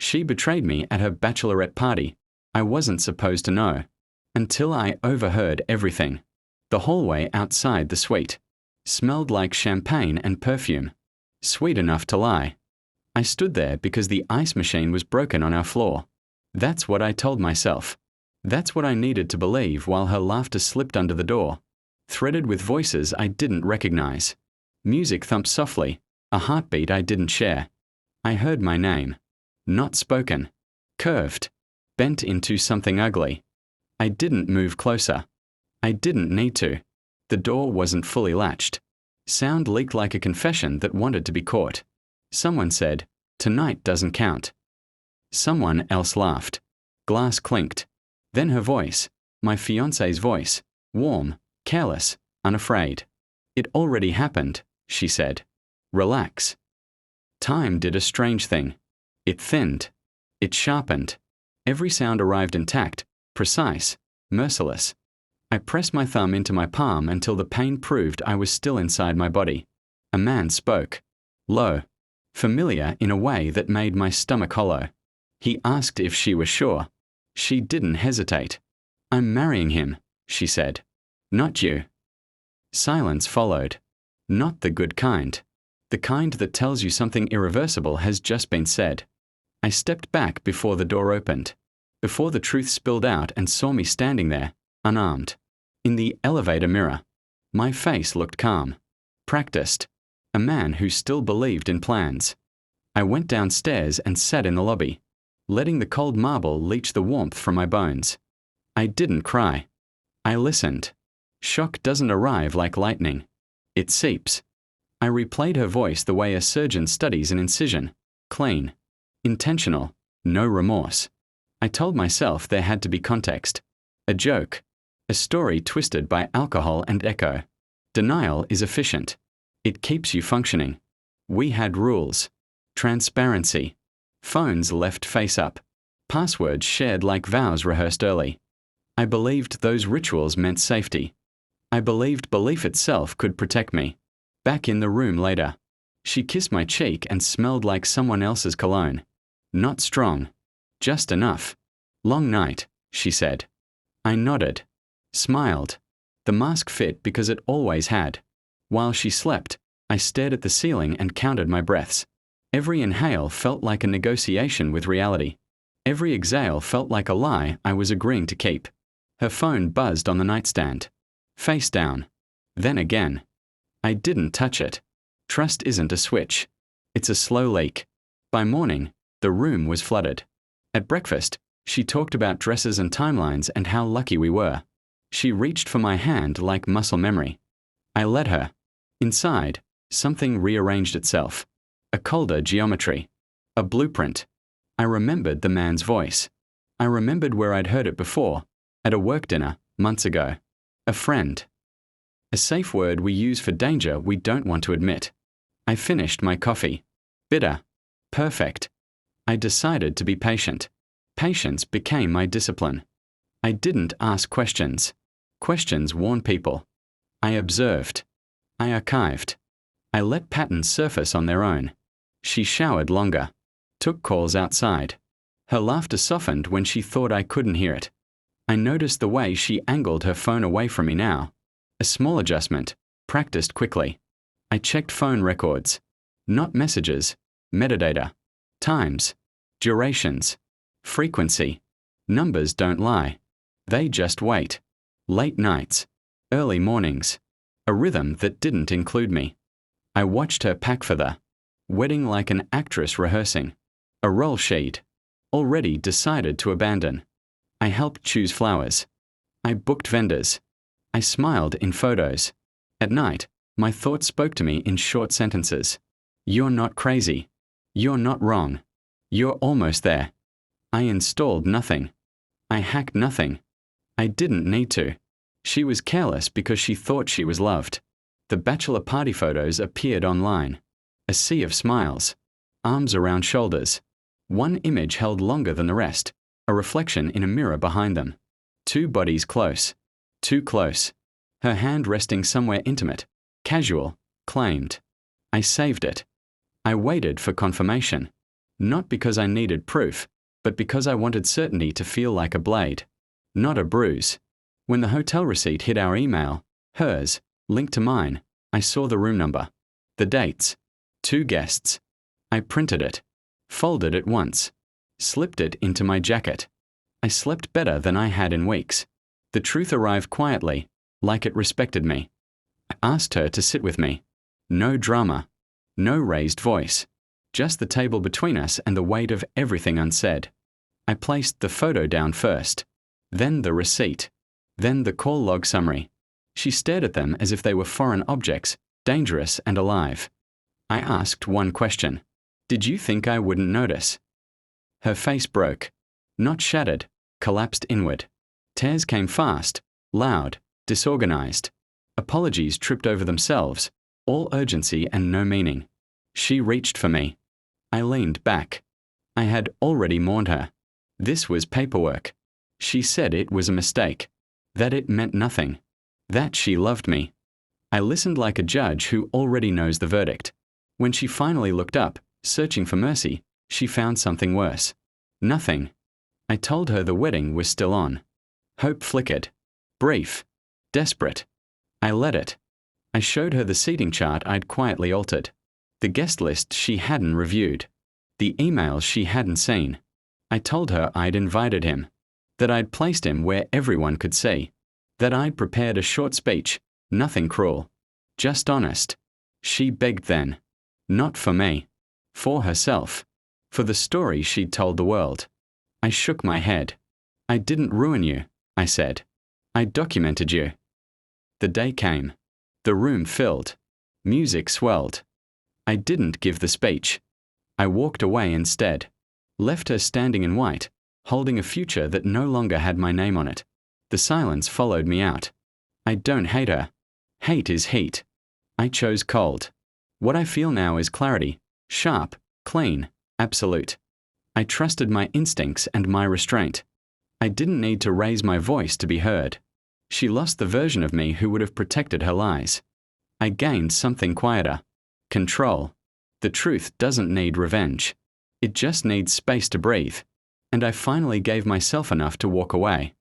She betrayed me at her bachelorette party. I wasn't supposed to know. Until I overheard everything. The hallway outside the suite smelled like champagne and perfume. Sweet enough to lie. I stood there because the ice machine was broken on our floor. That's what I told myself. That's what I needed to believe while her laughter slipped under the door, threaded with voices I didn't recognize. Music thumped softly, a heartbeat I didn't share. I heard my name. Not spoken. Curved. Bent into something ugly. I didn't move closer. I didn't need to. The door wasn't fully latched. Sound leaked like a confession that wanted to be caught. Someone said, "Tonight doesn't count." Someone else laughed. Glass clinked. Then her voice, my fiancé's voice, warm, careless, unafraid. "It already happened," she said. "Relax." Time did a strange thing. It thinned. It sharpened. Every sound arrived intact, precise, merciless. I pressed my thumb into my palm until the pain proved I was still inside my body. A man spoke. Low. Familiar in a way that made my stomach hollow. He asked if she was sure. She didn't hesitate. "I'm marrying him," she said. "Not you." Silence followed. Not the good kind. The kind that tells you something irreversible has just been said. I stepped back before the door opened. Before the truth spilled out and saw me standing there, unarmed. In the elevator mirror. My face looked calm. Practiced. A man who still believed in plans. I went downstairs and sat in the lobby, letting the cold marble leach the warmth from my bones. I didn't cry. I listened. Shock doesn't arrive like lightning. It seeps. I replayed her voice the way a surgeon studies an incision. Clean. Intentional. No remorse. I told myself there had to be context. A joke. A story twisted by alcohol and echo. Denial is efficient. It keeps you functioning. We had rules. Transparency. Phones left face up. Passwords shared like vows rehearsed early. I believed those rituals meant safety. I believed belief itself could protect me. Back in the room later. She kissed my cheek and smelled like someone else's cologne. Not strong. Just enough. "Long night," she said. I nodded. Smiled. The mask fit because it always had. While she slept, I stared at the ceiling and counted my breaths. Every inhale felt like a negotiation with reality. Every exhale felt like a lie I was agreeing to keep. Her phone buzzed on the nightstand. Face down. Then again. I didn't touch it. Trust isn't a switch. It's a slow leak. By morning, the room was flooded. At breakfast, she talked about dresses and timelines and how lucky we were. She reached for my hand like muscle memory. I let her. Inside, something rearranged itself. A colder geometry. A blueprint. I remembered the man's voice. I remembered where I'd heard it before, at a work dinner, months ago. A friend. A safe word we use for danger we don't want to admit. I finished my coffee. Bitter. Perfect. I decided to be patient. Patience became my discipline. I didn't ask questions. Questions warn people. I observed. I archived. I let patterns surface on their own. She showered longer. Took calls outside. Her laughter softened when she thought I couldn't hear it. I noticed the way she angled her phone away from me now. A small adjustment, practiced quickly. I checked phone records. Not messages. Metadata. Times. Durations. Frequency. Numbers don't lie. They just wait. Late nights. Early mornings. A rhythm that didn't include me. I watched her pack for the wedding like an actress rehearsing. A roll sheet. Already decided to abandon. I helped choose flowers. I booked vendors. I smiled in photos. At night, my thoughts spoke to me in short sentences. You're not crazy. You're not wrong. You're almost there. I installed nothing. I hacked nothing. I didn't need to. She was careless because she thought she was loved. The bachelor party photos appeared online. A sea of smiles. Arms around shoulders. One image held longer than the rest, a reflection in a mirror behind them. Two bodies close. Too close. Her hand resting somewhere intimate, casual, claimed. I saved it. I waited for confirmation. Not because I needed proof, but because I wanted certainty to feel like a blade, not a bruise. When the hotel receipt hit our email, hers, linked to mine, I saw the room number, the dates, 2 guests. I printed it, folded it once, slipped it into my jacket. I slept better than I had in weeks. The truth arrived quietly, like it respected me. I asked her to sit with me. No drama, no raised voice, just the table between us and the weight of everything unsaid. I placed the photo down first, then the receipt, then the call log summary. She stared at them as if they were foreign objects, dangerous and alive. I asked one question. Did you think I wouldn't notice? Her face broke, not shattered, collapsed inward. Tears came fast, loud, disorganized. Apologies tripped over themselves, all urgency and no meaning. She reached for me. I leaned back. I had already mourned her. This was paperwork. She said it was a mistake, that it meant nothing, that she loved me. I listened like a judge who already knows the verdict. When she finally looked up, searching for mercy, she found something worse. Nothing. I told her the wedding was still on. Hope flickered. Brief. Desperate. I let it. I showed her the seating chart I'd quietly altered. The guest list she hadn't reviewed. The emails she hadn't seen. I told her I'd invited him. That I'd placed him where everyone could see. That I'd prepared a short speech, nothing cruel. Just honest. She begged then. Not for me. For herself. For the story she'd told the world. I shook my head. I didn't ruin you, I said. I documented you. The day came. The room filled. Music swelled. I didn't give the speech. I walked away instead. Left her standing in white, holding a future that no longer had my name on it. The silence followed me out. I don't hate her. Hate is heat. I chose cold. What I feel now is clarity, sharp, clean, absolute. I trusted my instincts and my restraint. I didn't need to raise my voice to be heard. She lost the version of me who would have protected her lies. I gained something quieter. Control. The truth doesn't need revenge. It just needs space to breathe. And I finally gave myself enough to walk away.